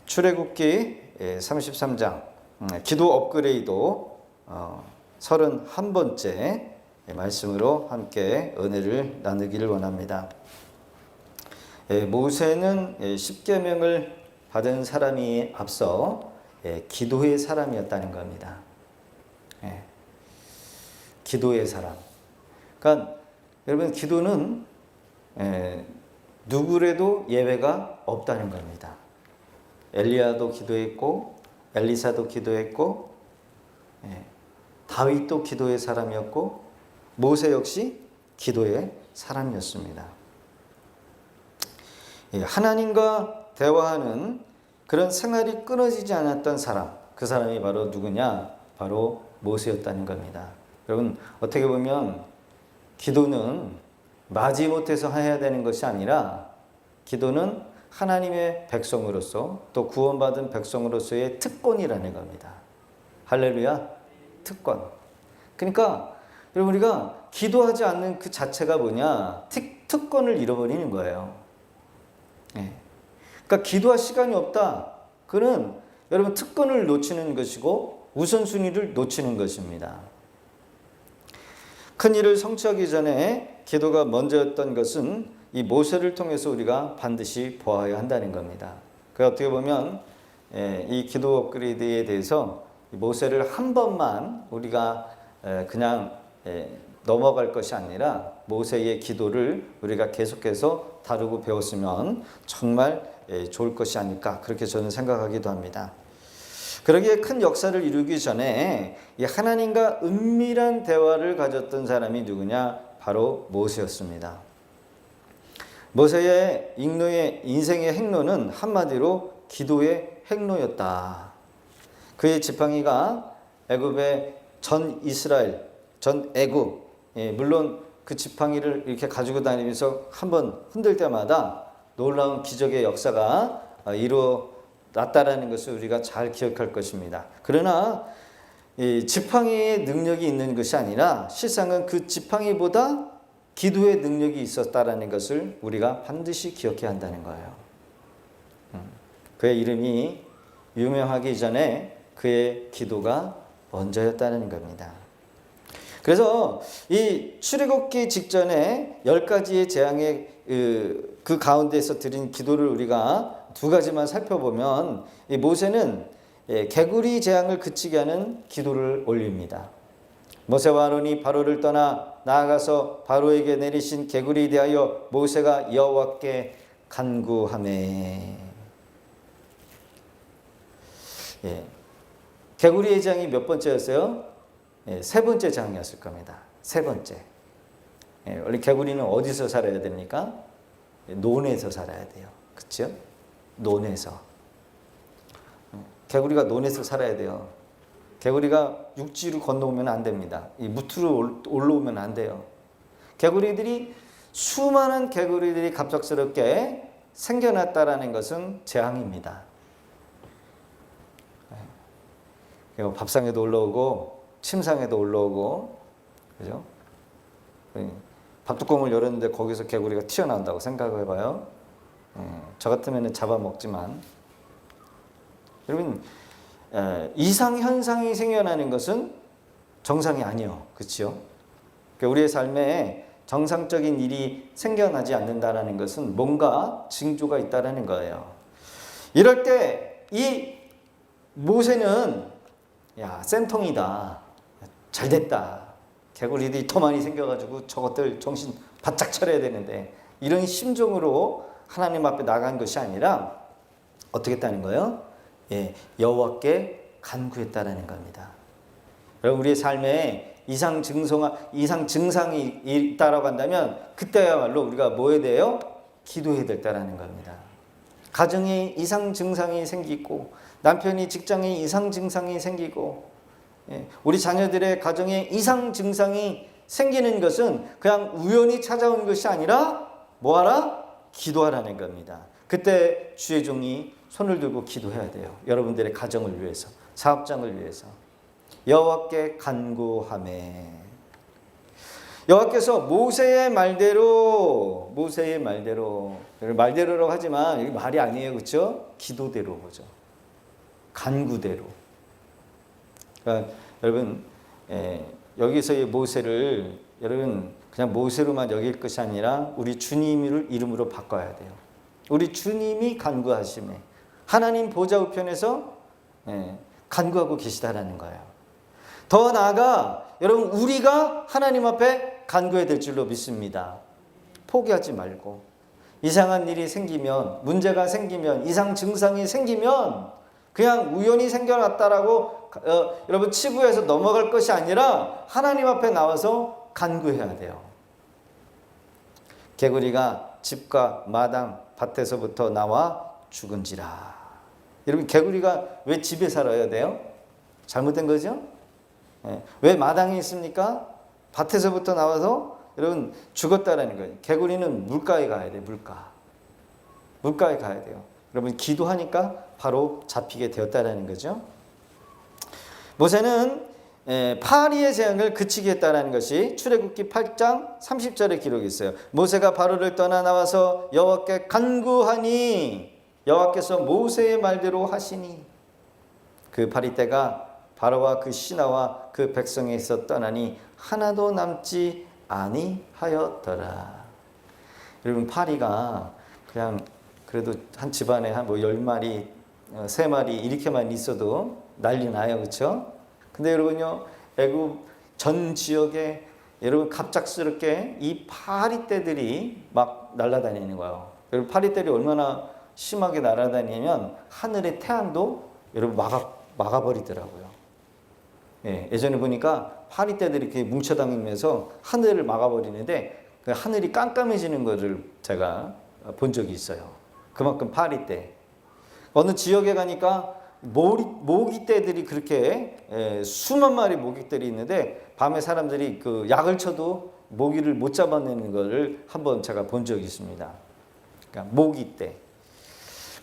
출애굽기 33장 기도 업그레이드 31번째 말씀으로 함께 은혜를 나누기를 원합니다. 모세는 십계명을 받은 사람이 앞서 기도의 사람이었다는 겁니다. 기도의 사람. 그러니까 여러분, 기도는 누구래도 예외가 없다는 겁니다. 엘리야도 기도했고, 엘리사도 기도했고, 다윗도 기도의 사람이었고, 모세 역시 기도의 사람이었습니다. 하나님과 대화하는 그런 생활이 끊어지지 않았던 사람, 그 사람이 바로 누구냐? 바로 모세였다는 겁니다. 여러분, 어떻게 보면 기도는 마지못해서 해야 되는 것이 아니라, 기도는 하나님의 백성으로서 또 구원받은 백성으로서의 특권이라는 겁니다. 할렐루야, 특권. 그러니까 여러분, 우리가 기도하지 않는 그 자체가 뭐냐? 특권을 잃어버리는 거예요. 그러니까 기도할 시간이 없다. 그는 여러분 특권을 놓치는 것이고 우선순위를 놓치는 것입니다. 큰 일을 성취하기 전에 기도가 먼저였던 것은 이 모세를 통해서 우리가 반드시 보아야 한다는 겁니다. 그 어떻게 보면 이 기도 업그레이드에 대해서 모세를 한 번만 우리가 그냥 넘어갈 것이 아니라 모세의 기도를 우리가 계속해서 다루고 배웠으면 정말 좋을 것이 아닐까, 그렇게 저는 생각하기도 합니다. 그러기에 큰 역사를 이루기 전에 하나님과 은밀한 대화를 가졌던 사람이 누구냐? 바로 모세였습니다. 모세의 인생의 행로는 한마디로 기도의 행로였다. 그의 지팡이가 애굽의 전 이스라엘, 전 애굽, 물론 그 지팡이를 이렇게 가지고 다니면서 한번 흔들 때마다 놀라운 기적의 역사가 일어났다라는 것을 우리가 잘 기억할 것입니다. 그러나 이 지팡이의 능력이 있는 것이 아니라 실상은 그 지팡이보다 기도의 능력이 있었다라는 것을 우리가 반드시 기억해야 한다는 거예요. 그의 이름이 유명하기 전에 그의 기도가 먼저였다는 겁니다. 그래서 이 출애굽기 직전에 10가지의 재앙의 그 가운데서 드린 기도를 우리가 두 가지만 살펴보면, 이 모세는 개구리 재앙을 그치게 하는 기도를 올립니다. 모세와 아론이 바로를 떠나 나아가서 바로에게 내리신 개구리에 대하여 모세가 여호와께 간구하매. 개구리의 재앙이 몇 번째였어요? 세 번째 장이었을 겁니다. 세 번째. 원래 개구리는 어디서 살아야 됩니까? 논에서 살아야 돼요. 그렇죠? 논에서. 개구리가 논에서 살아야 돼요. 개구리가 육지로 건너오면 안 됩니다. 이 무트로 올라오면 안 돼요. 개구리들이, 수많은 개구리들이 갑작스럽게 생겨났다라는 것은 재앙입니다. 밥상에도 올라오고 침상에도 올라오고, 그죠? 밥뚜껑을 열었는데 거기서 개구리가 튀어나온다고 생각을 해봐요. 저 같으면 잡아먹지만, 여러분, 이상현상이 생겨나는 것은 정상이 아니에요. 그렇죠? 우리의 삶에 정상적인 일이 생겨나지 않는다는 것은 뭔가 징조가 있다는 거예요. 이럴 때 이 모세는, 야, 쌤통이다, 잘됐다, 개구리들이 더 많이 생겨가지고 저것들 정신 바짝 차려야 되는데, 이런 심정으로 하나님 앞에 나간 것이 아니라 어떻게 했다는 거예요? 여호와께 간구했다라는 겁니다. 여러분, 우리의 삶에 이상 증상이 있다라고 한다면 그때야말로 우리가 뭐 해야 돼요? 기도해야 됐다라는 겁니다. 가정에 이상 증상이 생기고, 남편이 직장에 이상 증상이 생기고, 우리 자녀들의 가정에 이상 증상이 생기는 것은 그냥 우연히 찾아온 것이 아니라 뭐하라? 기도하라는 겁니다. 그때 주의 종이 손을 들고 기도해야 돼요. 여러분들의 가정을 위해서, 사업장을 위해서. 여호와께 간구하매. 여호와께서 모세의 말대로라고 하지만 이게 말이 아니에요, 그렇죠? 기도대로 보죠. 간구대로. 그러니까 여러분 여기서의 모세를 여러분 그냥 모세로만 여길 것이 아니라 우리 주님을 이름으로 바꿔야 돼요. 우리 주님이 간구하심에 하나님 보좌 우편에서 간구하고 계시다라는 거예요. 더 나아가 여러분 우리가 하나님 앞에 간구해야 될 줄로 믿습니다. 포기하지 말고 이상한 일이 생기면 문제가 생기면 이상 증상이 생기면 그냥 우연히 생겨났다라고 여러분 치부해서 넘어갈 것이 아니라 하나님 앞에 나와서 간구해야 돼요. 개구리가 집과 마당 밭에서부터 나와 죽은지라. 여러분 개구리가 왜 집에 살아야 돼요? 잘못된 거죠? 왜 마당에 있습니까? 밭에서부터 나와서 여러분 죽었다라는 거예요. 개구리는 물가에 가야 돼요. 물가에 가야 돼요. 여러분 기도하니까 바로 잡히게 되었다라는 거죠. 모세는 파리의 재앙을 그치게 했다라는 것이 출애굽기 8장 30절에 기록이 있어요. 모세가 바로를 떠나 나와서 여호와께 간구하니 여호와께서 모세의 말대로 하시니 그 파리떼가 바로와 그 신하와 그 백성에서 떠나니 하나도 남지 아니하였더라. 여러분 파리가 그냥 그래도 한 집안에 한 뭐 10마리, 3마리 이렇게만 있어도 난리 나요. 그렇죠? 근데 여러분요. 애굽 전 지역에 여러분 갑작스럽게 이 파리떼들이 막 날아다니는 거예요. 여러분 파리떼들이 얼마나 심하게 날아다니면 하늘의 태양도 여러분 막아버리더라고요. 예전에 보니까 파리떼들이 이렇게 뭉쳐다니면서 하늘을 막아버리는데 그 하늘이 깜깜해지는 것을 제가 본 적이 있어요. 그만큼 파리떼. 어느 지역에 가니까 모기떼들이 그렇게 수만 마리 모기떼들이 있는데 밤에 사람들이 그 약을 쳐도 모기를 못 잡아내는 것을 한번 제가 본 적이 있습니다. 그러니까 모기떼.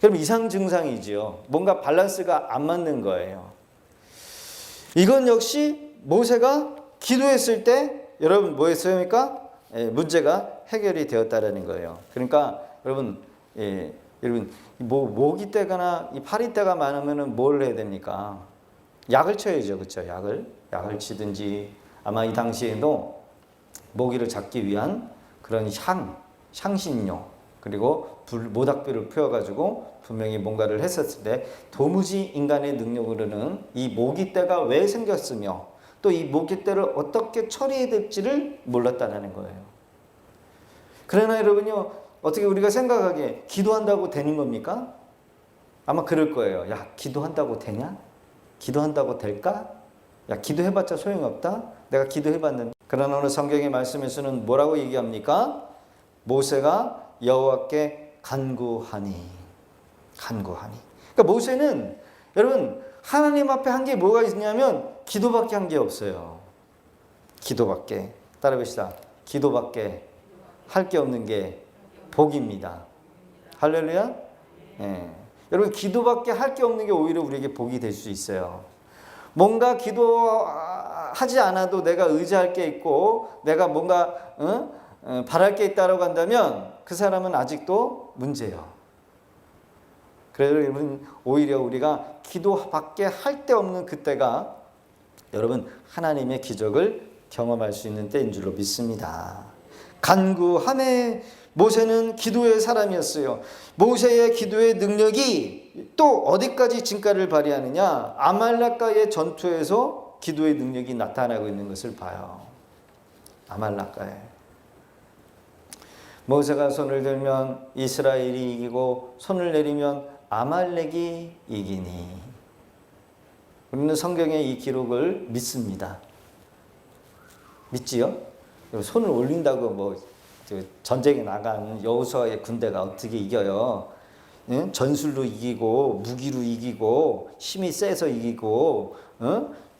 그럼 이상 증상이지요. 뭔가 밸런스가 안 맞는 거예요. 이건 역시 모세가 기도했을 때 여러분 뭐 했습니까? 문제가 해결이 되었다라는 거예요. 그러니까 여러분 여러분 모기떼거나 이 파리떼가 많으면은 뭘 해야 됩니까? 약을 쳐야죠, 그렇죠? 약을 치든지 아마 이 당시에도 모기를 잡기 위한 그런 향신료 그리고 모닥불을 피워가지고 분명히 뭔가를 했었을 때 도무지 인간의 능력으로는 이 모기떼가 왜 생겼으며 또 이 모기떼를 어떻게 처리해야 될지를 몰랐다는 거예요. 그러나 여러분요, 어떻게 우리가 생각하기에 기도한다고 되는 겁니까? 아마 그럴 거예요. 야, 기도한다고 되냐? 기도한다고 될까? 야, 기도해봤자 소용없다? 내가 기도해봤는데. 그러나 오늘 성경의 말씀에서는 뭐라고 얘기합니까? 모세가 여호와께 간구하니. 그러니까 모세는 여러분 하나님 앞에 한 게 뭐가 있냐면 기도밖에 한 게 없어요. 기도밖에. 따라해봅시다. 기도밖에 할 게 없는 게 복입니다. 할렐루야. 여러분 기도밖에 할 게 없는 게 오히려 우리에게 복이 될 수 있어요. 뭔가 기도하지 않아도 내가 의지할 게 있고 내가 뭔가 바랄 게 있다고 한다면 그 사람은 아직도 문제예요. 그래서 여러분 오히려 우리가 기도밖에 할 데 없는 그때가 여러분 하나님의 기적을 경험할 수 있는 때인 줄로 믿습니다. 간구하매 모세는 기도의 사람이었어요. 모세의 기도의 능력이 또 어디까지 진가를 발휘하느냐? 아말렉과의 전투에서 기도의 능력이 나타나고 있는 것을 봐요. 아말렉과에 모세가 손을 들면 이스라엘이 이기고 손을 내리면 아말렉이 이기니. 우리는 성경의 이 기록을 믿습니다. 믿지요? 손을 올린다고 뭐 전쟁에 나간 여호수아의 군대가 어떻게 이겨요? 응? 전술로 이기고 무기로 이기고 힘이 세서 이기고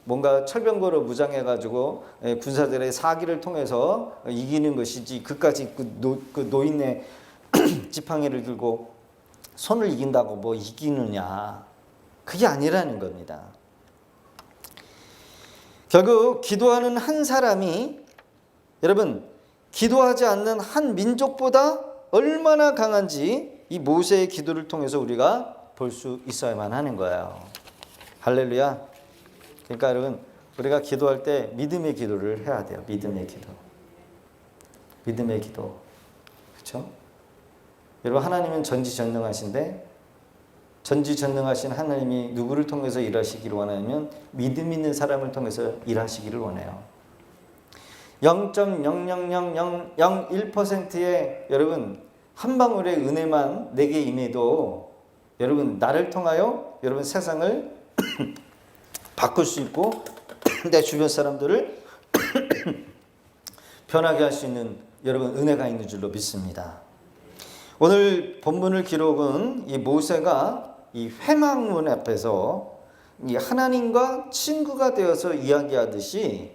뭔가 철병거로 무장해가지고 군사들의 사기를 통해서 이기는 것이지 그까지 그 노인의 지팡이를 들고 손을 이긴다고 뭐 이기느냐. 그게 아니라는 겁니다. 결국 기도하는 한 사람이 여러분 기도하지 않는 한 민족보다 얼마나 강한지 이 모세의 기도를 통해서 우리가 볼 수 있어야만 하는 거예요. 할렐루야. 그러니까 여러분, 우리가 기도할 때 믿음의 기도를 해야 돼요. 믿음의 기도. 믿음의 기도. 그렇죠? 여러분, 하나님은 전지전능하신데 전지전능하신 하나님이 누구를 통해서 일하시기를 원하냐면 믿음 있는 사람을 통해서 일하시기를 원해요. 0.00001%의 여러분 한 방울의 은혜만 내게 임해도 여러분 나를 통하여 여러분 세상을 바꿀 수 있고 내 주변 사람들을 변하게 할 수 있는 여러분 은혜가 있는 줄로 믿습니다. 오늘 본문을 기록은 이 모세가 이 회막문 앞에서 이 하나님과 친구가 되어서 이야기하듯이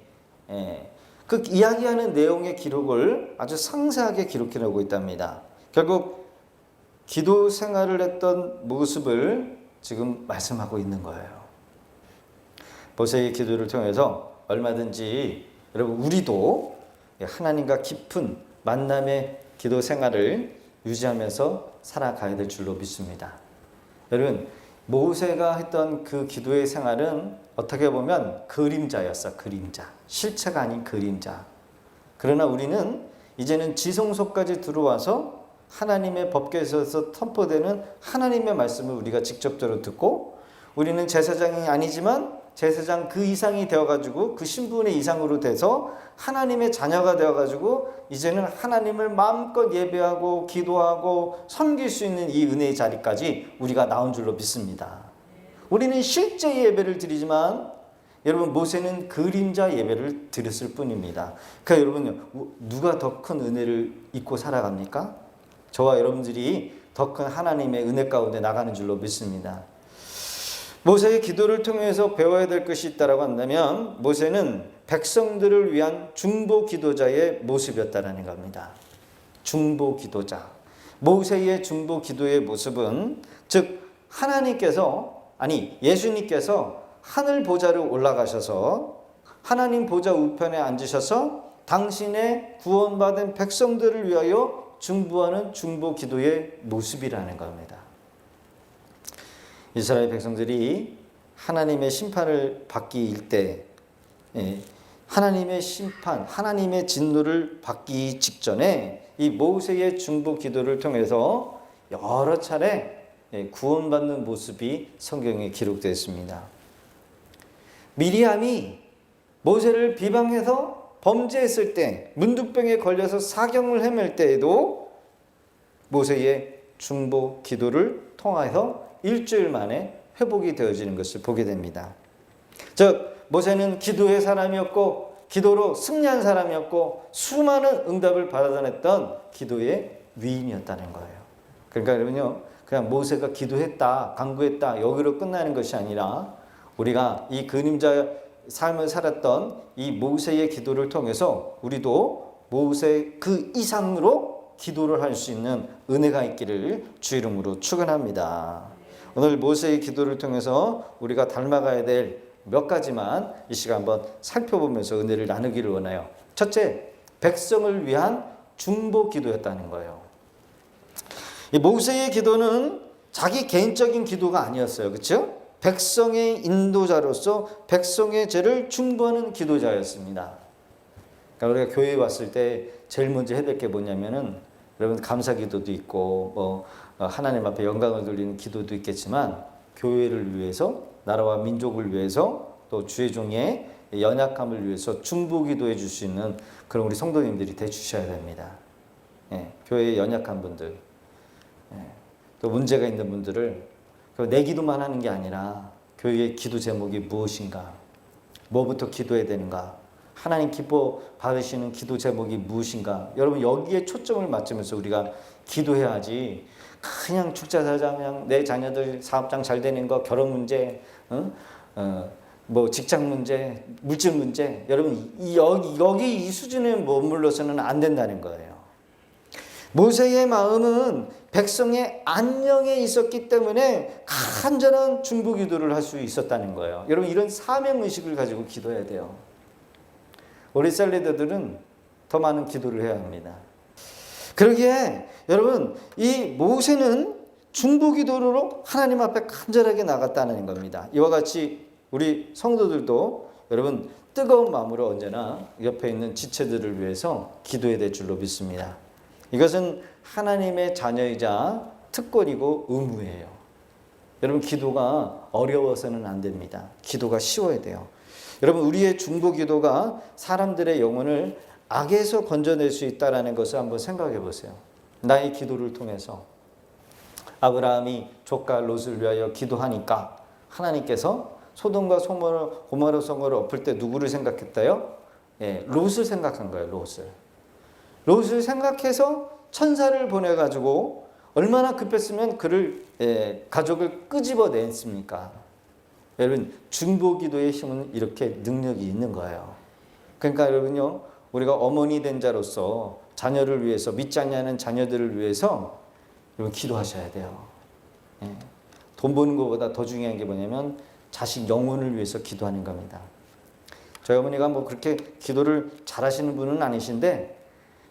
그 이야기하는 내용의 기록을 아주 상세하게 기록해 놓고 있답니다. 결국 기도 생활을 했던 모습을 지금 말씀하고 있는 거예요. 모세의 기도를 통해서 얼마든지 여러분 우리도 하나님과 깊은 만남의 기도 생활을 유지하면서 살아가야 될 줄로 믿습니다. 여러분, 모세가 했던 그 기도의 생활은 어떻게 보면 그림자였어. 그림자. 실체가 아닌 그림자. 그러나 우리는 이제는 지성소까지 들어와서 하나님의 법궤에서 선포되는 하나님의 말씀을 우리가 직접적으로 듣고 우리는 제사장이 아니지만 제사장 그 이상이 되어가지고 그 신분의 이상으로 돼서 하나님의 자녀가 되어가지고 이제는 하나님을 마음껏 예배하고 기도하고 섬길 수 있는 이 은혜의 자리까지 우리가 나온 줄로 믿습니다. 우리는 실제 예배를 드리지만 여러분 모세는 그림자 예배를 드렸을 뿐입니다. 그러니까 여러분 누가 더 큰 은혜를 입고 살아갑니까? 저와 여러분들이 더 큰 하나님의 은혜 가운데 나가는 줄로 믿습니다. 모세의 기도를 통해서 배워야 될 것이 있다고 한다면 모세는 백성들을 위한 중보 기도자의 모습이었다는 겁니다. 중보 기도자. 모세의 중보 기도의 모습은 즉 예수님께서 하늘 보좌로 올라가셔서 하나님 보좌 우편에 앉으셔서 당신의 구원받은 백성들을 위하여 중보하는 중보 기도의 모습이라는 겁니다. 이스라엘 백성들이 하나님의 심판을 받기 때 하나님의 심판, 하나님의 진노를 받기 직전에 이 모세의 중보 기도를 통해서 여러 차례 구원받는 모습이 성경에 기록되어 있습니다. 미리암이 모세를 비방해서 범죄했을 때 문둥병에 걸려서 사경을 헤맬 때에도 모세의 중보 기도를 통해서 일주일 만에 회복이 되어지는 것을 보게 됩니다. 즉 모세는 기도의 사람이었고 기도로 승리한 사람이었고 수많은 응답을 받아냈던 기도의 위인이었다는 거예요. 그러니까 여러분요, 그냥 모세가 기도했다, 간구했다 여기로 끝나는 것이 아니라 우리가 이 그림자 삶을 살았던 이 모세의 기도를 통해서 우리도 모세 그 이상으로 기도를 할 수 있는 은혜가 있기를 주 이름으로 축원합니다. 오늘 모세의 기도를 통해서 우리가 닮아가야 될 몇 가지만 이 시간 한번 살펴보면서 은혜를 나누기를 원해요. 첫째, 백성을 위한 중보 기도였다는 거예요. 이 모세의 기도는 자기 개인적인 기도가 아니었어요. 그렇죠? 백성의 인도자로서 백성의 죄를 중보하는 기도자였습니다. 그러니까 우리가 교회에 왔을 때 제일 먼저 해야 될 게 뭐냐면은 여러분 감사 기도도 있고 하나님 앞에 영광을 돌리는 기도도 있겠지만 교회를 위해서 나라와 민족을 위해서 또 주의 종의 연약함을 위해서 중보 기도해 줄 수 있는 그런 우리 성도님들이 돼 주셔야 됩니다. 교회에 연약한 분들 또 문제가 있는 분들을 내 기도만 하는 게 아니라 교회의 기도 제목이 무엇인가, 뭐부터 기도해야 되는가, 하나님 기뻐 받으시는 기도 제목이 무엇인가, 여러분 여기에 초점을 맞추면서 우리가 기도해야지 그냥 축자사장, 그냥 내 자녀들 사업장 잘 되는 거, 결혼 문제, 뭐 직장 문제, 물질 문제, 여러분 여기 이 수준에 머물러서는 안 된다는 거예요. 모세의 마음은 백성의 안녕에 있었기 때문에 간절한 중보 기도를 할 수 있었다는 거예요. 여러분 이런 사명의식을 가지고 기도해야 돼요. 우리 셀리더들은 더 많은 기도를 해야 합니다. 그러기에 여러분 이 모세는 중보기도로 하나님 앞에 간절하게 나갔다는 겁니다. 이와 같이 우리 성도들도 여러분 뜨거운 마음으로 언제나 옆에 있는 지체들을 위해서 기도해야 될 줄로 믿습니다. 이것은 하나님의 자녀이자 특권이고 의무예요. 여러분 기도가 어려워서는 안 됩니다. 기도가 쉬워야 돼요. 여러분 우리의 중보기도가 사람들의 영혼을 악에서 건져낼 수 있다는 것을 한번 생각해 보세요. 나의 기도를 통해서 아브라함이 조카 롯을 위하여 기도하니까 하나님께서 소돔과 고모라 성을 엎을 때 누구를 생각했다요? 롯을 생각한 거예요. 롯을 생각해서 천사를 보내가지고 얼마나 급했으면 그를 가족을 끄집어냈습니까? 여러분 중보기도의 힘은 이렇게 능력이 있는 거예요. 그러니까 여러분요, 우리가 어머니 된 자로서 자녀를 위해서, 믿지 않는 자녀들을 위해서 여러분 기도하셔야 돼요. 돈 버는 것보다 더 중요한 게 뭐냐면 자식 영혼을 위해서 기도하는 겁니다. 저희 어머니가 뭐 그렇게 기도를 잘하시는 분은 아니신데,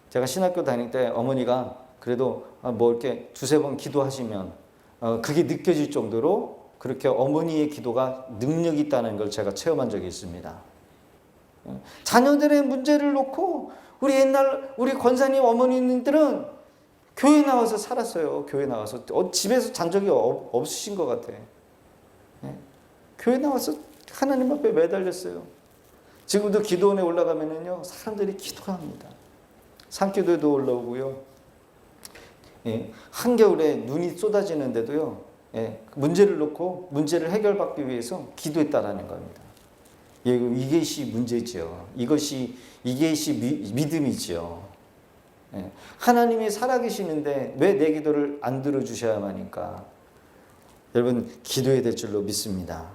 제가 신학교 다닐 때 어머니가 그래도 뭐 이렇게 두세 번 기도하시면 그게 느껴질 정도로 그렇게 어머니의 기도가 능력이 있다는 걸 제가 체험한 적이 있습니다. 자녀들의 문제를 놓고 우리 권사님 어머니들은 교회 나와서 살았어요. 교회 나와서 집에서 잔 적이 없으신 것 같아. 교회 나와서 하나님 앞에 매달렸어요. 지금도 기도원에 올라가면은요, 사람들이 기도합니다. 산기도에도 올라오고요. 한겨울에 눈이 쏟아지는데도요, 문제를 놓고 문제를 해결받기 위해서 기도했다라는 겁니다. 이것이 문제죠. 이것이 믿음이죠. 하나님이 살아계시는데 왜 내 기도를 안 들어주셔야만 하니까? 여러분 기도해야 될 줄로 믿습니다.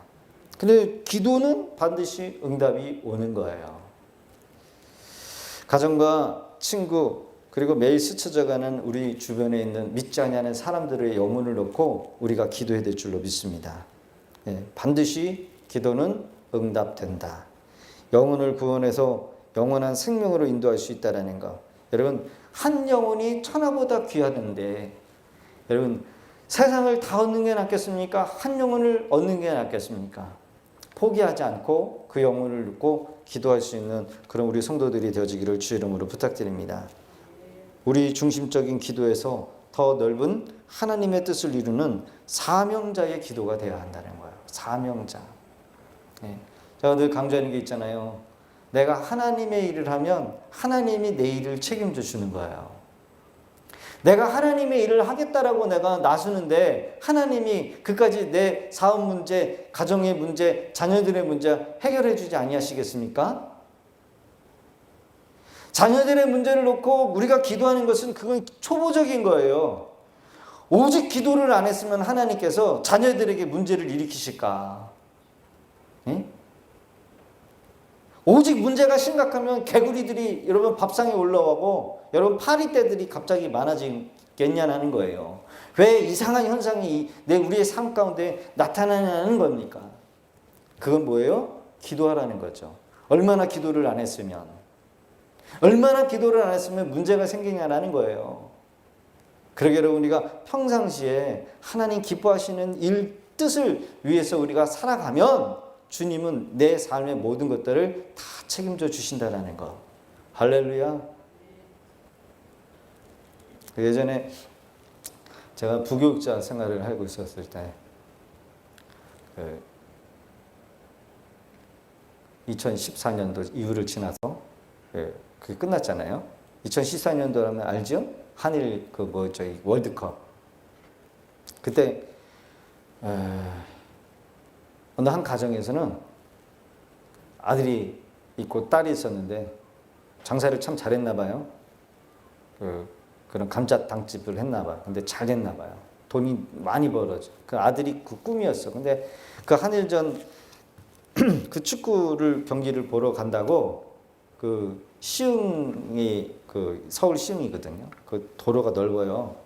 근데 기도는 반드시 응답이 오는 거예요. 가정과 친구 그리고 매일 스쳐져가는 우리 주변에 있는 믿지 않는 사람들의 영혼을 놓고 우리가 기도해야 될 줄로 믿습니다. 반드시 기도는 응답된다. 영혼을 구원해서 영원한 생명으로 인도할 수 있다는 것. 여러분 한 영혼이 천하보다 귀하던데, 여러분 세상을 다 얻는 게 낫겠습니까? 한 영혼을 얻는 게 낫겠습니까? 포기하지 않고 그 영혼을 놓고 기도할 수 있는 그런 우리 성도들이 되어지기를 주 이름으로 부탁드립니다. 우리 중심적인 기도에서 더 넓은 하나님의 뜻을 이루는 사명자의 기도가 되어야 한다는 거예요. 사명자. 제가 늘 강조하는 게 있잖아요. 내가 하나님의 일을 하면 하나님이 내 일을 책임져 주는 거예요. 내가 하나님의 일을 하겠다라고 내가 나서는데 하나님이 그까지 내 사업 문제, 가정의 문제, 자녀들의 문제 해결해 주지 아니하시겠습니까? 자녀들의 문제를 놓고 우리가 기도하는 것은 그건 초보적인 거예요. 오직 기도를 안 했으면 하나님께서 자녀들에게 문제를 일으키실까? 오직 문제가 심각하면 개구리들이 여러분 밥상에 올라오고 여러분 파리떼들이 갑자기 많아지겠냐는 거예요. 왜 이상한 현상이 우리의 삶 가운데 나타나냐는 겁니까? 그건 뭐예요? 기도하라는 거죠. 얼마나 기도를 안 했으면 문제가 생기냐라는 거예요. 그러게 여러분 우리가 평상시에 하나님 기뻐하시는 일 뜻을 위해서 우리가 살아가면 주님은 내 삶의 모든 것들을 다 책임져 주신다는 거. 할렐루야. 예전에 제가 부교육자 생활을 하고 있었을 때 2014년도 이후를 지나서 그게 끝났잖아요. 2014년도라면 알죠? 한일 월드컵. 그때 어느 한 가정에서는 아들이 있고 딸이 있었는데 장사를 참 잘했나 봐요. 그런 감자탕집을 했나 봐요. 근데 잘 했나 봐요. 돈이 많이 벌어져. 그 아들이 그 꿈이었어. 근데 그 한일전 그 축구를 경기를 보러 간다고 그 시흥이 그 서울 시흥이거든요. 그 도로가 넓어요.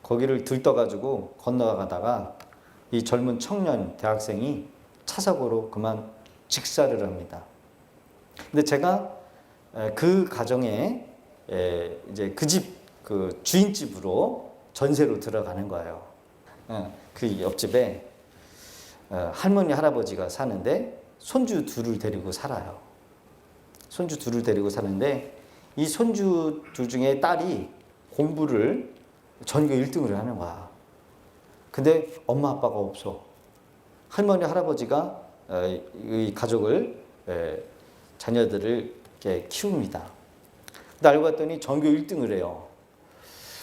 거기를 들떠가지고 건너가다가 이 젊은 청년 대학생이 차사고로 그만 직사를 합니다. 근데 제가 그 가정에 이제 그 집 그 주인집으로 전세로 들어가는 거예요. 그 옆집에 할머니 할아버지가 사는데 손주 둘을 데리고 살아요. 손주 둘을 데리고 사는데 이 손주 둘 중에 딸이 공부를 전교 1등을 하는 거야. 근데 엄마 아빠가 없어. 할머니 할아버지가 이 가족을 자녀들을 이렇게 키웁니다. 근데 알고 봤더니 전교 1등을 해요.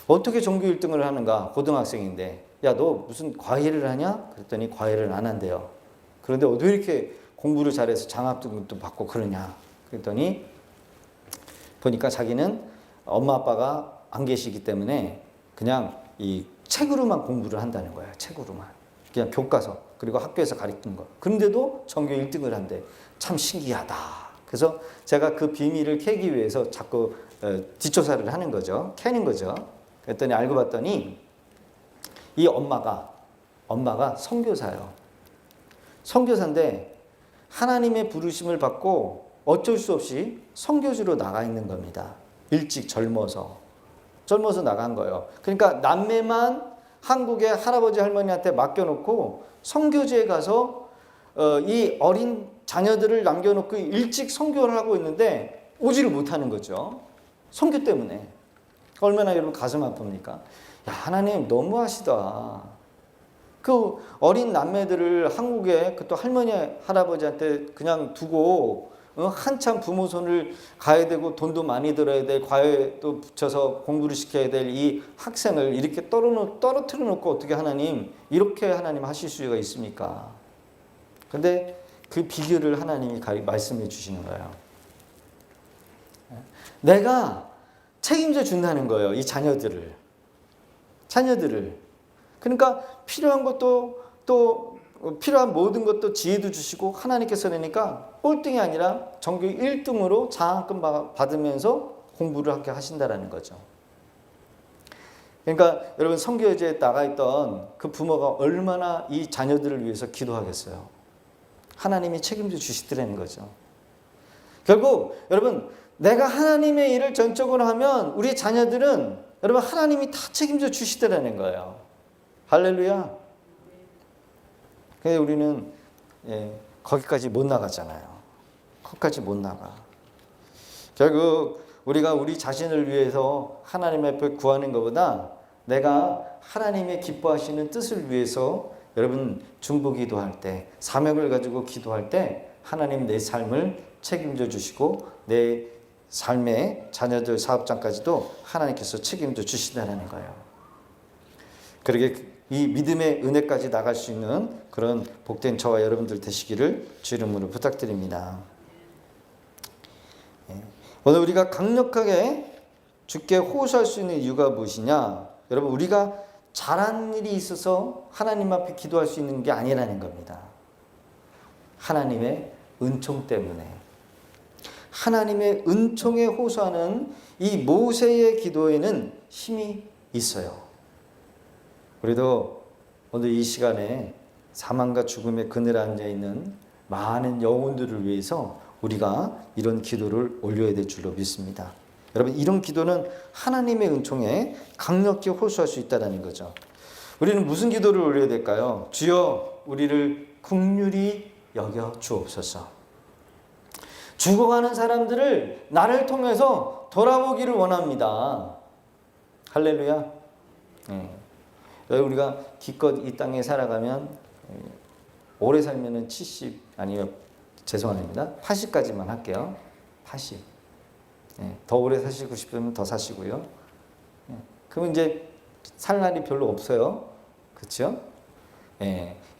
어떻게 전교 1등을 하는가? 고등학생인데 야 너 무슨 과외를 하냐? 그랬더니 과외를 안 한대요. 그런데 왜 이렇게 공부를 잘해서 장학 등급도 받고 그러냐? 그랬더니 보니까 자기는 엄마 아빠가 안 계시기 때문에 그냥 이 책으로만 공부를 한다는 거야. 책으로만. 그냥 교과서 그리고 학교에서 가르친 거. 그런데도 전교 1등을 한대. 참 신기하다. 그래서 제가 그 비밀을 캐기 위해서 자꾸 뒷조사를 하는 거죠. 캐는 거죠. 그랬더니 알고 봤더니 이 엄마가 선교사예요. 선교사인데 하나님의 부르심을 받고 어쩔 수 없이 선교지로 나가 있는 겁니다. 일찍 젊어서 나간 거예요. 그러니까 남매만 한국의 할아버지 할머니한테 맡겨놓고 선교지에 가서 이 어린 자녀들을 남겨놓고 일찍 선교를 하고 있는데 오지를 못하는 거죠. 선교 때문에. 얼마나 여러분 가슴 아픕니까? 야, 하나님 너무하시다. 그 어린 남매들을 한국에 또 할머니 할아버지한테 그냥 두고 한참 부모 손을 가야 되고 돈도 많이 들어야 될 과외도 붙여서 공부를 시켜야 될 이 학생을 이렇게 떨어뜨려 놓고 어떻게 하나님 이렇게 하나님 하실 수가 있습니까? 근데 그 비결을 하나님이 말씀해 주시는 거예요. 내가 책임져 준다는 거예요. 이 자녀들을. 그러니까 필요한 것도 또 필요한 모든 것도 지혜도 주시고 하나님께서 내니까 꼴등이 아니라 전교 1등으로 장학금 받으면서 공부를 하게 하신다라는 거죠. 그러니까 여러분 선교지에 나가 있던 그 부모가 얼마나 이 자녀들을 위해서 기도하겠어요. 하나님이 책임져 주시더라는 거죠. 결국 여러분 내가 하나님의 일을 전적으로 하면 우리 자녀들은 여러분 하나님이 다 책임져 주시더라는 거예요. 할렐루야. 근데 우리는 거기까지 못 나가잖아요. 거기까지 못 나가. 결국 우리가 우리 자신을 위해서 하나님 앞에 구하는 것보다 내가 하나님의 기뻐하시는 뜻을 위해서 여러분 중보기도할 때 사명을 가지고 기도할 때 하나님 내 삶을 책임져 주시고 내 삶의 자녀들 사업장까지도 하나님께서 책임져 주신다는 거예요. 그러게 이 믿음의 은혜까지 나갈 수 있는 그런 복된 저와 여러분들 되시기를 주 이름으로 부탁드립니다. 오늘 우리가 강력하게 주께 호소할 수 있는 이유가 무엇이냐? 여러분 우리가 잘한 일이 있어서 하나님 앞에 기도할 수 있는 게 아니라는 겁니다. 하나님의 은총 때문에. 하나님의 은총에 호소하는 이 모세의 기도에는 힘이 있어요. 우리도 오늘 이 시간에 사망과 죽음의 그늘에 앉아있는 많은 영혼들을 위해서 우리가 이런 기도를 올려야 될 줄로 믿습니다. 여러분 이런 기도는 하나님의 은총에 강력히 호소할 수 있다는 거죠. 우리는 무슨 기도를 올려야 될까요? 주여 우리를 긍휼히 여겨 주옵소서. 죽어가는 사람들을 나를 통해서 돌아보기를 원합니다. 할렐루야. 우리가 기껏 이 땅에 살아가면 오래 살면은 70 아니면 죄송합니다. 80까지만 할게요. 80. 더 오래 사시고 싶으면 더 사시고요. 그러면 이제 살 날이 별로 없어요. 그렇죠?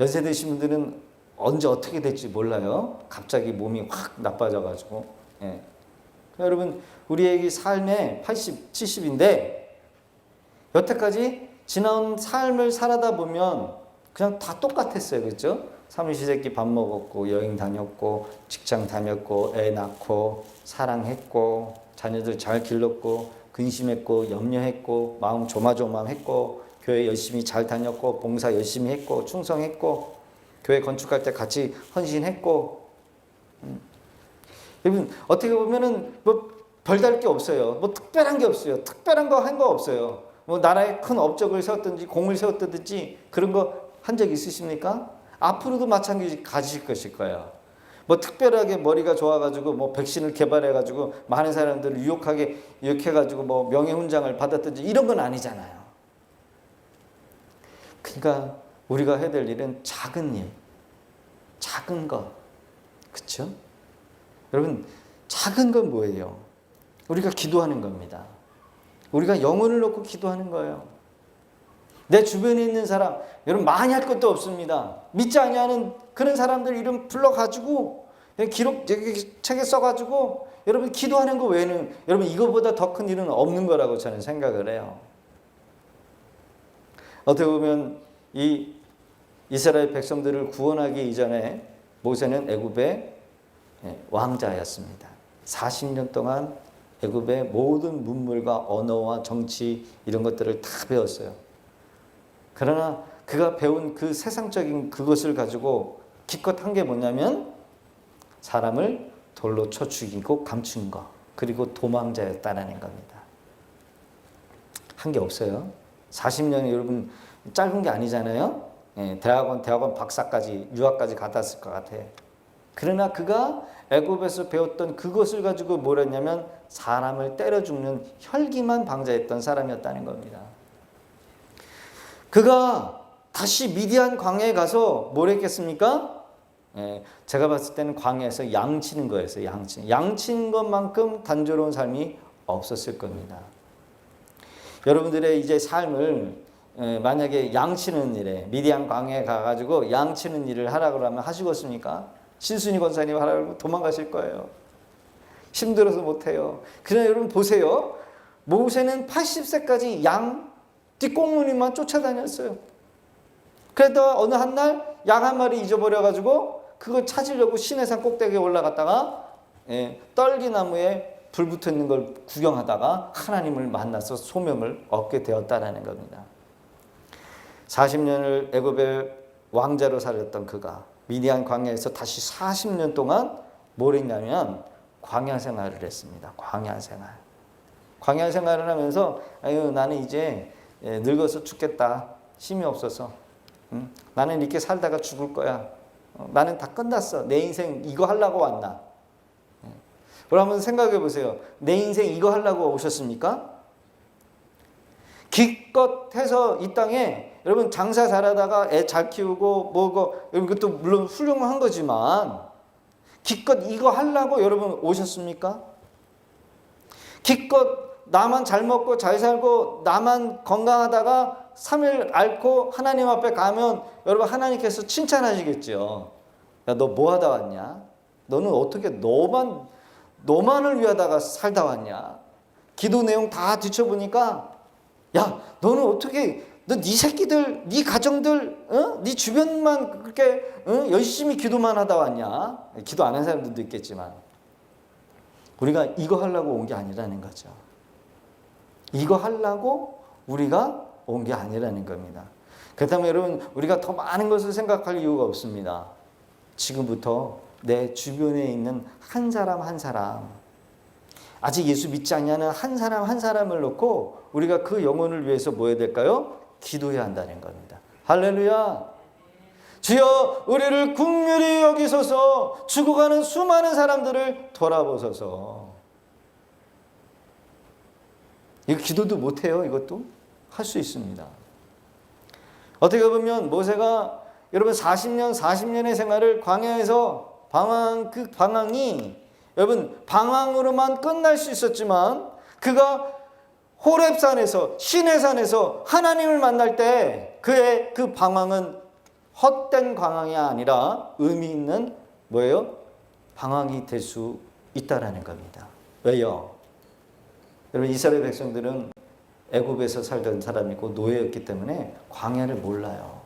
연세 드신 분들은 언제 어떻게 될지 몰라요. 갑자기 몸이 확 나빠져가지고. 여러분 우리에게 삶의 80, 70인데 여태까지 지나온 삶을 살아다 보면 그냥 다 똑같았어요. 그렇죠? 삼시세끼 밥 먹었고 여행 다녔고 직장 다녔고 애 낳고 사랑했고 자녀들 잘 길렀고 근심했고 염려했고 마음 조마조마했고 교회 열심히 잘 다녔고 봉사 열심히 했고 충성했고 교회 건축할 때 같이 헌신했고 여러분 어떻게 보면은 뭐 별다를 게 없어요. 뭐 특별한 게 없어요. 특별한 거 한 거 없어요. 뭐 나라에 큰 업적을 세웠든지 공을 세웠든지 그런 거 한 적 있으십니까? 앞으로도 마찬가지 가지실 것일 거예요. 뭐 특별하게 머리가 좋아가지고 뭐 백신을 개발해가지고 많은 사람들을 유혹해가지고 뭐 명예훈장을 받았든지 이런 건 아니잖아요. 그러니까 우리가 해야 될 일은 작은 일, 작은 것, 그렇죠? 여러분 작은 건 뭐예요? 우리가 기도하는 겁니다. 우리가 영혼을 놓고 기도하는 거예요. 내 주변에 있는 사람, 여러분 많이 할 것도 없습니다. 믿지 아니하는 그런 사람들 이름 불러가지고 기록 책에 써가지고 여러분 기도하는 거 외에는 여러분 이거보다 더 큰 일은 없는 거라고 저는 생각을 해요. 어떻게 보면 이 이스라엘 백성들을 구원하기 이전에 모세는 애굽의 왕자였습니다. 40년 동안 애굽의 모든 문물과 언어와 정치 이런 것들을 다 배웠어요. 그러나 그가 배운 그 세상적인 그것을 가지고 기껏 한 게 뭐냐면 사람을 돌로 쳐 죽이고 감춘 것, 그리고 도망자였다라는 겁니다. 한 게 없어요. 40년이 여러분 짧은 게 아니잖아요. 대학원 박사까지 유학까지 갔을 것 같아. 그러나 그가 애굽에서 배웠던 그것을 가지고 뭘 했냐면 사람을 때려 죽는 혈기만 방자했던 사람이었다는 겁니다. 그가 다시 미디안 광야에 가서 뭘 했겠습니까? 제가 봤을 때는 광야에서 양치는 거였어요. 양치는 것만큼 단조로운 삶이 없었을 겁니다. 여러분들의 이제 삶을 만약에 양치는 일에 미디안 광야에 가가지고 양치는 일을 하라고 하면 하시겠습니까? 신순이 권사님 하라고 하면 도망가실 거예요. 힘들어서 못해요. 그러나 여러분 보세요. 모세는 80세까지 양 뒷공무니만 쫓아다녔어요. 그러다 어느 한 날 양 한 마리 잊어버려가지고 그걸 찾으려고 시내산 꼭대기에 올라갔다가 떨기나무에 불 붙어 있는 걸 구경하다가 하나님을 만나서 소명을 얻게 되었다는 겁니다. 40년을 애굽의 왕자로 살았던 그가 미디안 광야에서 다시 40년 동안 뭘 했냐면 광야 생활을 했습니다. 광야 생활을 하면서 나는 이제 늙어서 죽겠다. 힘이 없어서. 나는 이렇게 살다가 죽을 거야. 나는 다 끝났어. 내 인생 이거 하려고 왔나? 여러분 한번 생각해 보세요. 내 인생 이거 하려고 오셨습니까? 기껏 해서 이 땅에 여러분 장사 잘하다가 애 잘 키우고 뭐고 이것도 물론 훌륭한 거지만 기껏 이거 하려고 여러분 오셨습니까? 기껏 나만 잘 먹고 잘 살고 나만 건강하다가 3일 앓고 하나님 앞에 가면 여러분 하나님께서 칭찬하시겠죠. 야, 너 뭐 하다 왔냐? 너는 어떻게 너만을 위하다가 살다 왔냐? 기도 내용 다 뒤쳐보니까 야, 너는 어떻게 너 네 새끼들, 네 가정들, 네 주변만 그렇게 열심히 기도만 하다 왔냐? 기도 안 한 사람들도 있겠지만 우리가 이거 하려고 온 게 아니라는 거죠. 이거 하려고 우리가 온 게 아니라는 겁니다. 그렇다면 여러분 우리가 더 많은 것을 생각할 이유가 없습니다. 지금부터 내 주변에 있는 한 사람 한 사람, 아직 예수 믿지 않냐는 한 사람 한 사람을 놓고 우리가 그 영혼을 위해서 뭐 해야 될까요? 기도해야 한다는 겁니다. 할렐루야. 주여 우리를 긍휼히 여기소서. 죽어가는 수많은 사람들을 돌아보소서. 이거 기도도 못해요. 이것도 할 수 있습니다. 어떻게 보면 모세가 여러분 40년의 생활을 광야에서 그 방황이 여러분 방황으로만 끝날 수 있었지만 그가 호렙산에서 시내산에서 하나님을 만날 때 그의 그 방황은 헛된 방황이 아니라 의미 있는 뭐예요? 방황이 될 수 있다라는 겁니다. 왜요? 여러분 이스라엘 백성들은 애굽에서 살던 사람이고 노예였기 때문에 광야를 몰라요.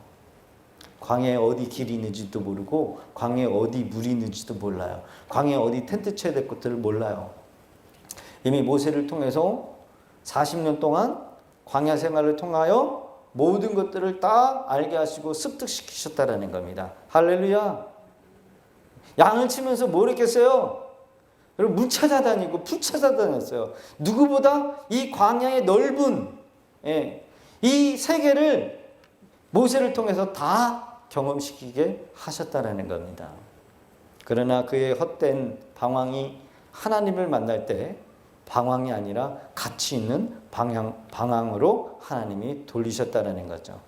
광야에 어디 길이 있는지도 모르고 광야에 어디 물이 있는지도 몰라요. 광야에 어디 텐트 쳐야 될 것들을 몰라요. 이미 모세를 통해서 40년 동안 광야 생활을 통하여 모든 것들을 다 알게 하시고 습득시키셨다라는 겁니다. 할렐루야. 양을 치면서 뭘 했겠어요? 여러분 물 찾아다니고 풀 찾아다녔어요. 누구보다 이 광야의 넓은 이 세계를 모세를 통해서 다 경험시키게 하셨다라는 겁니다. 그러나 그의 헛된 방황이 하나님을 만날 때 방황이 아니라 가치 있는 방황으로 하나님이 돌리셨다라는 거죠.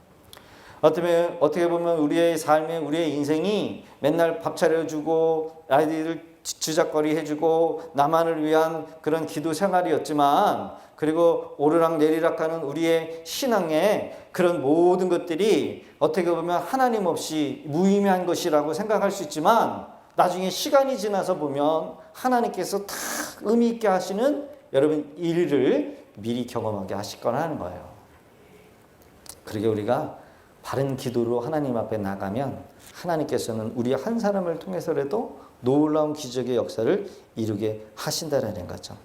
어떻게 보면 우리의 삶에 우리의 인생이 맨날 밥 차려주고 아이들 주작거리 해주고 나만을 위한 그런 기도 생활이었지만, 그리고 오르락 내리락 하는 우리의 신앙의 그런 모든 것들이 어떻게 보면 하나님 없이 무의미한 것이라고 생각할 수 있지만, 나중에 시간이 지나서 보면 하나님께서 다 의미 있게 하시는 여러분 일을 미리 경험하게 하실 거라는 거예요. 그러게 우리가 바른 기도로 하나님 앞에 나가면 하나님께서는 우리 한 사람을 통해서라도 놀라운 기적의 역사를 이루게 하신다는 거죠.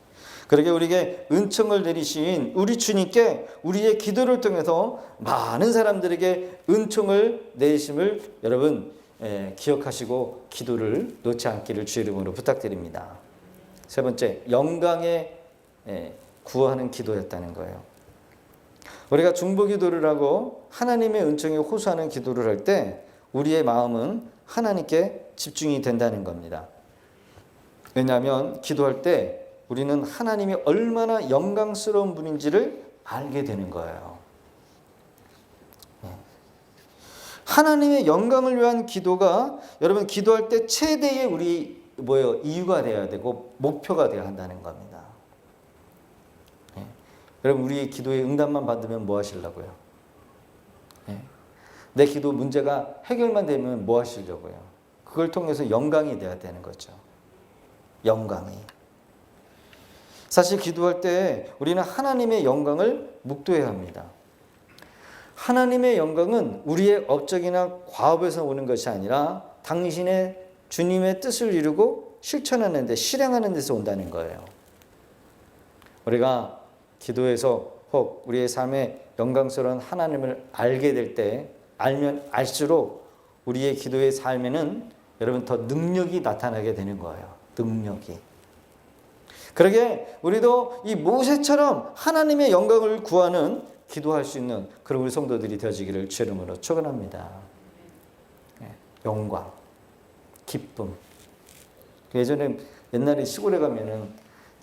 그러게 우리에게 은총을 내리신 우리 주님께 우리의 기도를 통해서 많은 사람들에게 은총을 내리심을 여러분 기억하시고 기도를 놓지 않기를 주의 이름으로 부탁드립니다. 세 번째, 영광에 구하는 기도였다는 거예요. 우리가 중보 기도를 하고 하나님의 은총에 호소하는 기도를 할 때 우리의 마음은 하나님께 집중이 된다는 겁니다. 왜냐하면 기도할 때 우리는 하나님이 얼마나 영광스러운 분인지를 알게 되는 거예요. 하나님의 영광을 위한 기도가 여러분 기도할 때 최대의 우리 이유가 되어야 되고 목표가 되어야 한다는 겁니다. 여러분 우리의 기도의 응답만 받으면 뭐 하시려고요? 내 기도 문제가 해결만 되면 뭐 하시려고요? 그걸 통해서 영광이 돼야 되는 거죠. 영광이. 사실 기도할 때 우리는 하나님의 영광을 묵도해야 합니다. 하나님의 영광은 우리의 업적이나 과업에서 오는 것이 아니라 당신의 주님의 뜻을 이루고 실천하는 데, 실행하는 데서 온다는 거예요. 우리가 기도에서 혹 우리의 삶에 영광스러운 하나님을 알게 될 때, 알면 알수록 우리의 기도의 삶에는 여러분 더 능력이 나타나게 되는 거예요. 능력이. 그러게 우리도 이 모세처럼 하나님의 영광을 구하는 기도할 수 있는 그런 우리 성도들이 되어지기를 주의 이름으로 축원합니다. 영광, 기쁨. 옛날에 시골에 가면은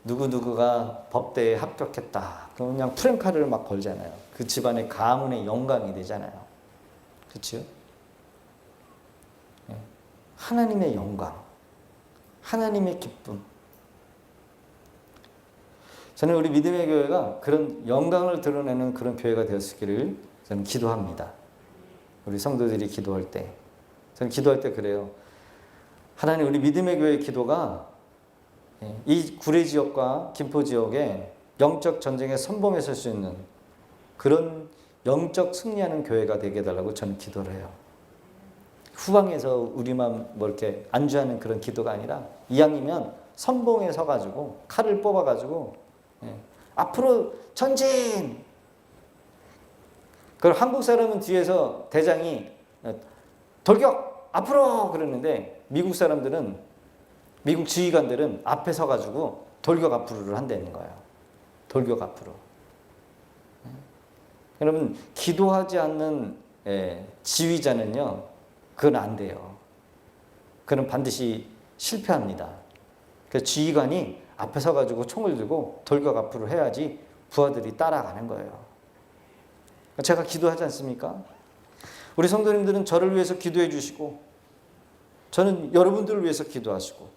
누구누구가 법대에 합격했다. 그럼 그냥 프랭카드를 막 걸잖아요. 그 집안의 가문의 영광이 되잖아요. 그렇죠? 하나님의 영광, 하나님의 기쁨. 저는 우리 믿음의 교회가 그런 영광을 드러내는 그런 교회가 되었기를 저는 기도합니다. 우리 성도들이 기도할 때. 저는 기도할 때 그래요. 하나님, 우리 믿음의 교회의 기도가 이 구례 지역과 김포 지역에 영적 전쟁에 선봉에 설 수 있는 그런 영적 승리하는 교회가 되게 해달라고 저는 기도를 해요. 후방에서 우리만 뭐 이렇게 안주하는 그런 기도가 아니라 이왕이면 선봉에 서가지고 칼을 뽑아가지고 앞으로 전진! 그걸 한국 사람은 뒤에서 대장이 돌격! 앞으로! 그러는데 미국 사람들은, 미국 지휘관들은 앞에 서가지고 돌격 앞으로를 한다는 거예요. 돌격 앞으로. 여러분, 기도하지 않는 지휘자는요, 그건 안 돼요. 그는 반드시 실패합니다. 그래서 지휘관이 앞에 서가지고 총을 들고 돌격 앞으로 해야지 부하들이 따라가는 거예요. 제가 기도하지 않습니까? 우리 성도님들은 저를 위해서 기도해 주시고, 저는 여러분들을 위해서 기도하시고,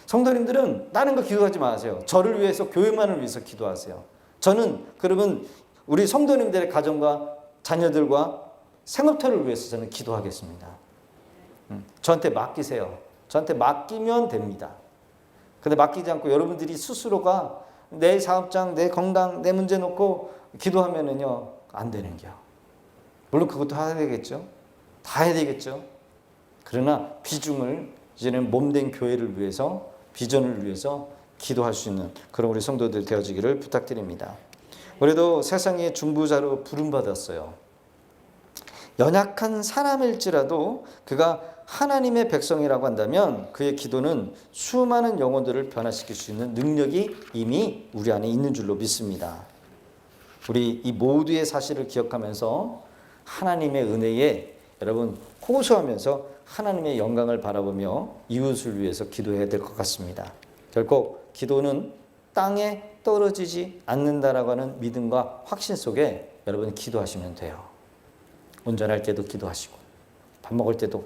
성도님들은 다른 거 기도하지 마세요. 저를 위해서, 교회만을 위해서 기도하세요. 저는 그러면 우리 성도님들의 가정과 자녀들과 생업터를 위해서 저는 기도하겠습니다. 저한테 맡기세요. 저한테 맡기면 됩니다. 근데 맡기지 않고 여러분들이 스스로가 내 사업장, 내 건강, 내 문제 놓고 기도하면은요, 안 되는 겨. 물론 그것도 해야 되겠죠. 다 해야 되겠죠. 그러나 비중을 이제는 몸된 교회를 위해서, 비전을 위해서 기도할 수 있는 그런 우리 성도들 되어지기를 부탁드립니다. 우리도 세상의 중보자로 부름받았어요. 연약한 사람일지라도 그가 하나님의 백성이라고 한다면 그의 기도는 수많은 영혼들을 변화시킬 수 있는 능력이 이미 우리 안에 있는 줄로 믿습니다. 우리 이 모두의 사실을 기억하면서 하나님의 은혜에 여러분 호소하면서 하나님의 영광을 바라보며 이웃을 위해서 기도해야 될 것 같습니다. 결코 기도는 땅에 떨어지지 않는다라고 하는 믿음과 확신 속에 여러분 기도하시면 돼요. 운전할 때도 기도하시고, 밥 먹을 때도,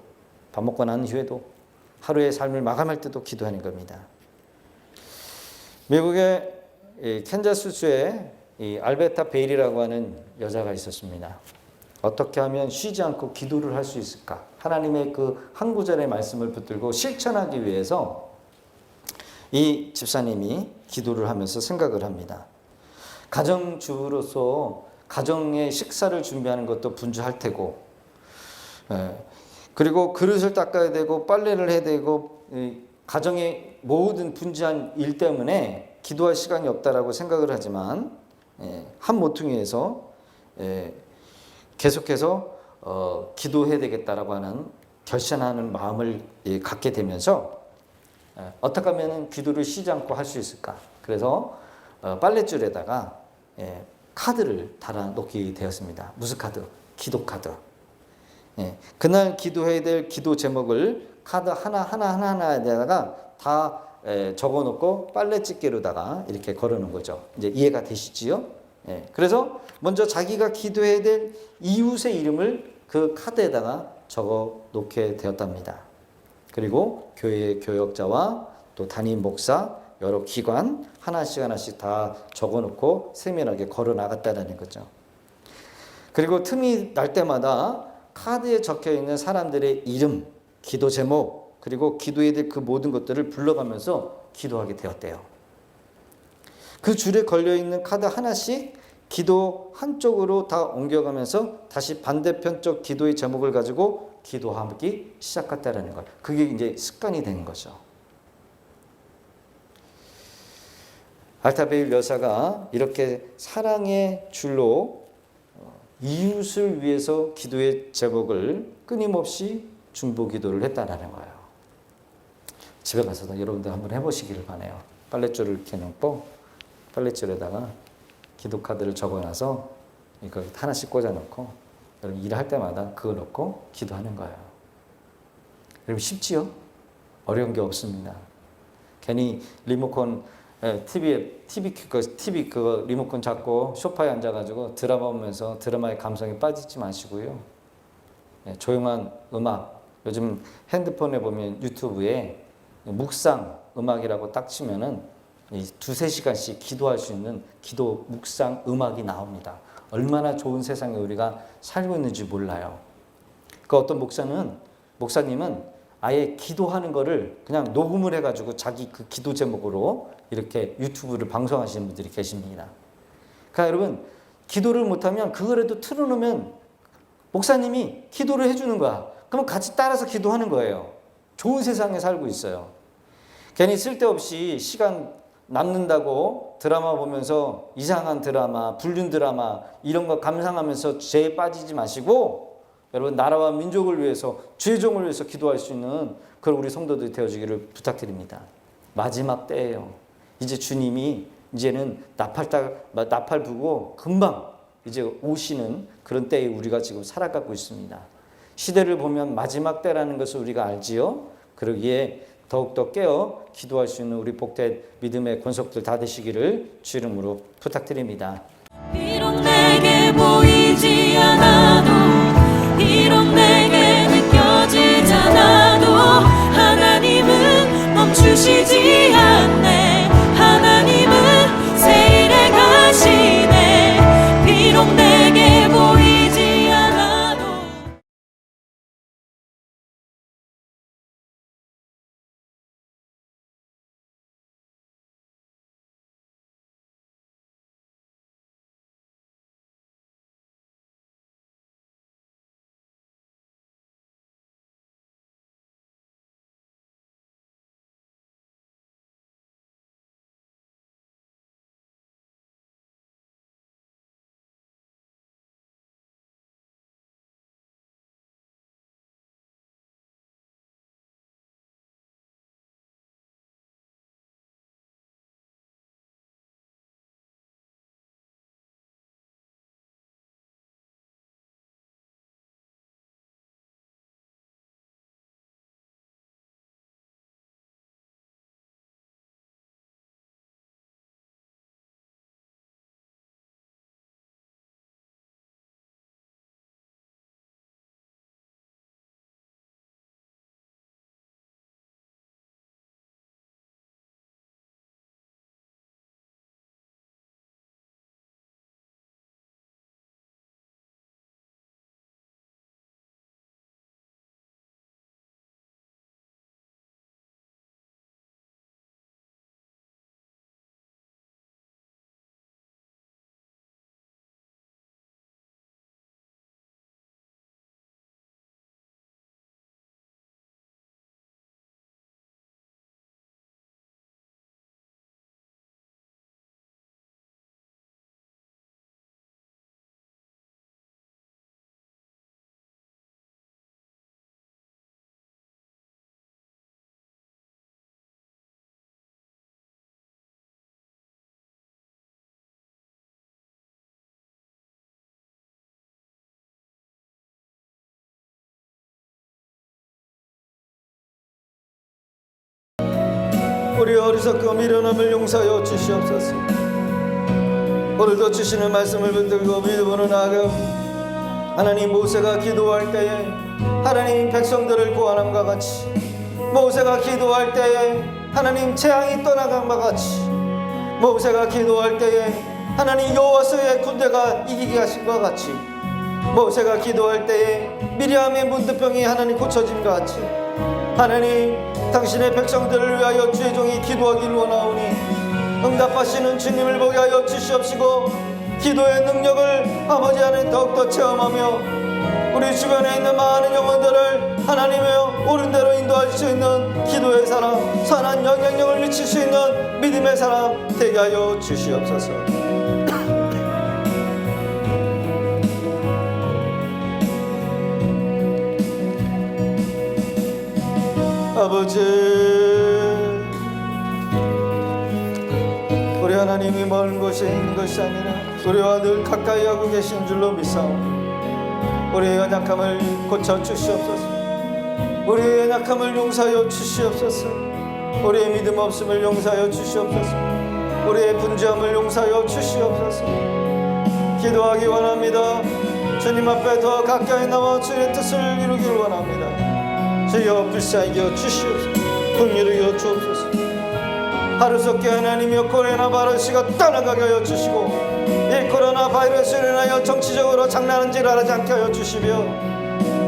밥 먹고 난 후에도, 하루의 삶을 마감할 때도 기도하는 겁니다. 미국의 캔자스주에 알베타 베일이라고 하는 여자가 있었습니다. 어떻게 하면 쉬지 않고 기도를 할 수 있을까? 하나님의 그 한 구절의 말씀을 붙들고 실천하기 위해서 이 집사님이 기도를 하면서 생각을 합니다. 가정주부로서 가정의 식사를 준비하는 것도 분주할 테고, 그리고 그릇을 닦아야 되고 빨래를 해야 되고, 가정의 모든 분주한 일 때문에 기도할 시간이 없다라고 생각을 하지만 한 모퉁이에서 계속해서 기도해야 되겠다라고 하는 결심하는 마음을 갖게 되면서 어떻게 하면 기도를 쉬지 않고 할 수 있을까? 그래서 빨랫줄에다가 카드를 달아 놓게 되었습니다. 무슨 카드? 기도 카드. 그날 기도해야 될 기도 제목을 카드 하나하나에다가 다 적어 놓고 빨래집게로다가 이렇게 걸어 놓은 거죠. 이제 이해가 되시지요? 그래서 먼저 자기가 기도해야 될 이웃의 이름을 그 카드에다가 적어 놓게 되었답니다. 그리고 교회의 교역자와 또 담임 목사, 여러 기관 하나씩 다 적어 놓고 세밀하게 걸어 나갔다는 거죠. 그리고 틈이 날 때마다 카드에 적혀 있는 사람들의 이름, 기도 제목, 그리고 기도해야 될 그 모든 것들을 불러가면서 기도하게 되었대요. 그 줄에 걸려있는 카드 하나씩 기도 한쪽으로 다 옮겨가면서 다시 반대편 쪽 기도의 제목을 가지고 기도하기 시작했다는 것. 그게 이제 습관이 된 거죠. 알타베일 여사가 이렇게 사랑의 줄로 이웃을 위해서 기도의 제목을 끊임없이 중보 기도를 했다는 거예요. 집에 가서도 여러분들 한번 해보시기를 바라요. 빨랫줄을 이렇게 놓고 빨랫줄에다가 기도 카드를 적어놔서 이거 하나씩 꽂아놓고 여러분 일할 때마다 그거 넣고 기도하는 거예요. 여러분 쉽지요? 어려운 게 없습니다. 괜히 리모컨 TV 그거 리모컨 잡고 소파에 앉아가지고 드라마 보면서 드라마의 감성에 빠지지 마시고요. 조용한 음악, 요즘 핸드폰에 보면 유튜브에 묵상 음악이라고 딱 치면은 두세 시간씩 기도할 수 있는 기도 묵상 음악이 나옵니다. 얼마나 좋은 세상에 우리가 살고 있는지 몰라요. 그 어떤 목사님은 아예 기도하는 거를 그냥 녹음을 해가지고 자기 그 기도 제목으로 이렇게 유튜브를 방송하시는 분들이 계십니다. 그러니까 여러분 기도를 못하면 그거라도 틀어놓으면 목사님이 기도를 해주는 거야. 그럼 같이 따라서 기도하는 거예요. 좋은 세상에 살고 있어요. 괜히 쓸데없이 시간 남는다고 드라마 보면서 이상한 드라마, 불륜 드라마 이런 거 감상하면서 죄에 빠지지 마시고 여러분 나라와 민족을 위해서 죄종을 위해서 기도할 수 있는 그런 우리 성도들이 되어주기를 부탁드립니다. 마지막 때예요. 이제 주님이 이제는 나팔 부고 금방 이제 오시는 그런 때에 우리가 지금 살아가고 있습니다. 시대를 보면 마지막 때라는 것을 우리가 알지요. 그러기에 더욱더 깨어 기도할 수 있는 우리 복된 믿음의 권속들 다 되시기를 주 이름으로 부탁드립니다. 비록 내게 보이지 않아도 비록 내게 느껴지지 않아도 하나님은 멈추시지 않네. 하나님은 새 일에 가시네. 비록 내게 보이지 않아도 우리 어리석고 미련함을 용서하여 주시옵소서. 오늘도 주시는 말씀을 붙들고 믿음으로 나아가 하나님, 모세가 기도할 때에 하나님 백성들을 구원함과 같이, 모세가 기도할 때에 하나님 재앙이 떠나간과 같이, 모세가 기도할 때에 하나님 여호와서의 군대가 이기게 하신 것 같이, 모세가 기도할 때에 미리암의 문드병이 하나님 고쳐진 것 같이, 하나님 당신의 백성들을 위하여 주의 종이 기도하기를 원하오니 응답하시는 주님을 보게 하여 주시옵시고, 기도의 능력을 아버지 안에 더욱더 체험하며 우리 주변에 있는 많은 영혼들을 하나님의 옳은 대로 인도할 수 있는 기도의 사람, 선한 영향력을 미칠 수 있는 믿음의 사람 되게 하여 주시옵소서. 아버지, 우리 하나님이 먼 곳에 있는 것이 아니라 우리와 늘 가까이 하고 계신 줄로 믿사오니 우리의 연약함을 고쳐 주시옵소서. 우리의 연약함을 용서하여 주시옵소서. 우리의 믿음 없음을 용서하여 주시옵소서. 우리의 분주함을 용서하여 주시옵소서. 기도하기 원합니다. 주님 앞에 더 가까이 나와 주의 뜻을 이루기를 원합니다. 주여 불쌍히 여겨 주시옵소서. 긍휼히 여겨 주옵소서. 하루속히 하나님이여 코로나 바이러스가 떠나가게 하여 주시고, 이 코로나 바이러스로 인하여 정치적으로 장난질하지 않게 하여 주시며,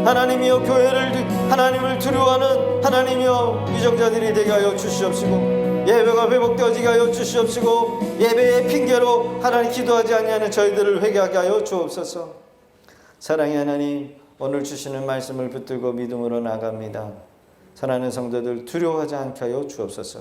하나님이여 교회를 하나님을 두려워하는 하나님이여 위정자들이 되게 하여 주시옵시고, 예배가 회복되어지게 하여 주시옵시고, 예배의 핑계로 하나님 기도하지 아니하는 저희들을 회개하게 하여 주옵소서. 사랑의 하나님, 오늘 주시는 말씀을 붙들고 믿음으로 나갑니다. 사랑하는 성도들 두려워하지 않게 하여 주옵소서.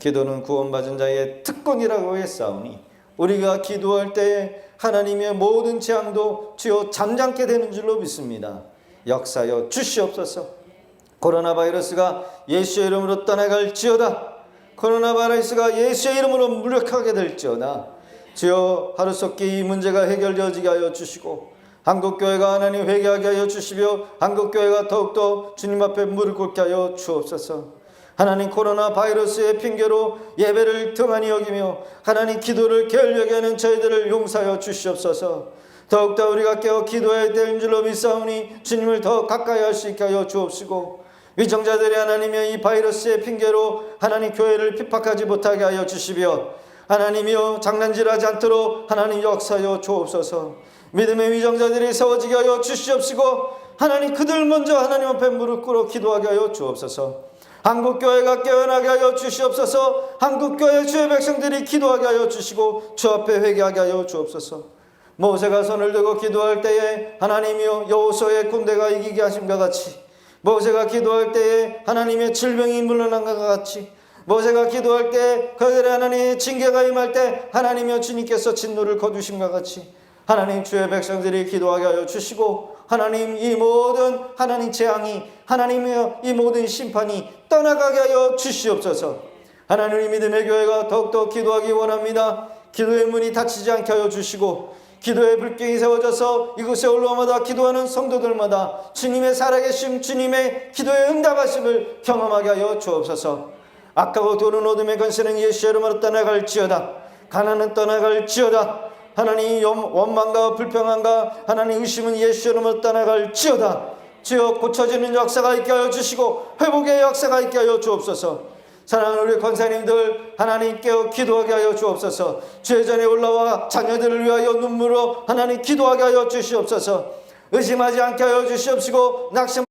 기도는 구원받은 자의 특권이라고 했사오니 우리가 기도할 때에 하나님의 모든 재앙도 주여 잠잠게 되는 줄로 믿습니다. 역사여 주시옵소서. 코로나 바이러스가 예수의 이름으로 떠나갈지어다. 코로나 바이러스가 예수의 이름으로 무력하게 될지어다. 주여 하루속히 이 문제가 해결되어지게 하여 주시고, 한국교회가 하나님 회개하게 하여 주시며 한국교회가 더욱더 주님 앞에 무릎 꿇게 하여 주옵소서. 하나님, 코로나 바이러스의 핑계로 예배를 등한히 여기며 하나님 기도를 게을리하게 하는 저희들을 용서하여 주시옵소서. 더욱더 우리가 깨어 기도해야 될 줄로 믿사오니 주님을 더 가까이 할 수 있게 하여 주옵시고, 위정자들이 하나님의 이 바이러스의 핑계로 하나님 교회를 핍박하지 못하게 하여 주시며, 하나님이여 장난질하지 않도록 하나님 역사하여 주옵소서. 믿음의 위정자들이 세워지게 하여 주시옵시고, 하나님 그들 먼저 하나님 앞에 무릎 꿇어 기도하게 하여 주옵소서. 한국교회가 깨어나게 하여 주시옵소서. 한국교회 주의 백성들이 기도하게 하여 주시고 주 앞에 회개하게 하여 주옵소서. 모세가 손을 들고 기도할 때에 하나님이여 여호수아의 군대가 이기게 하심과 같이, 모세가 기도할 때에 하나님의 질병이 물러난 것 같이, 모세가 기도할 때 그들의 하나님의 징계가 임할 때 하나님이여 주님께서 진노를 거두심과 같이, 하나님 주의 백성들이 기도하게 하여 주시고, 하나님 이 모든 하나님 재앙이, 하나님의 이 모든 심판이 떠나가게 하여 주시옵소서. 하나님, 우리 믿음의 교회가 더욱더 기도하기 원합니다. 기도의 문이 닫히지 않게 하여 주시고, 기도의 불경이 세워져서 이곳에 올라마다 기도하는 성도들마다 주님의 살아계심, 주님의 기도의 응답하심을 경험하게 하여 주옵소서. 악하고 도는 어둠의 권세는 예수의 이름으로 떠나갈지어다. 가난은 떠나갈지어다. 하나님 원망과 불평함과 하나님 의심은 예수의 이름으로 떠나갈지어다. 주여 고쳐지는 역사가 있게 하여 주시고 회복의 역사가 있게 하여 주옵소서. 사랑하는 우리 권사님들 하나님 깨어 기도하게 하여 주옵소서. 주의 전에 올라와 자녀들을 위하여 눈물로 하나님 기도하게 하여 주시옵소서. 의심하지 않게 하여 주시옵시고 낙심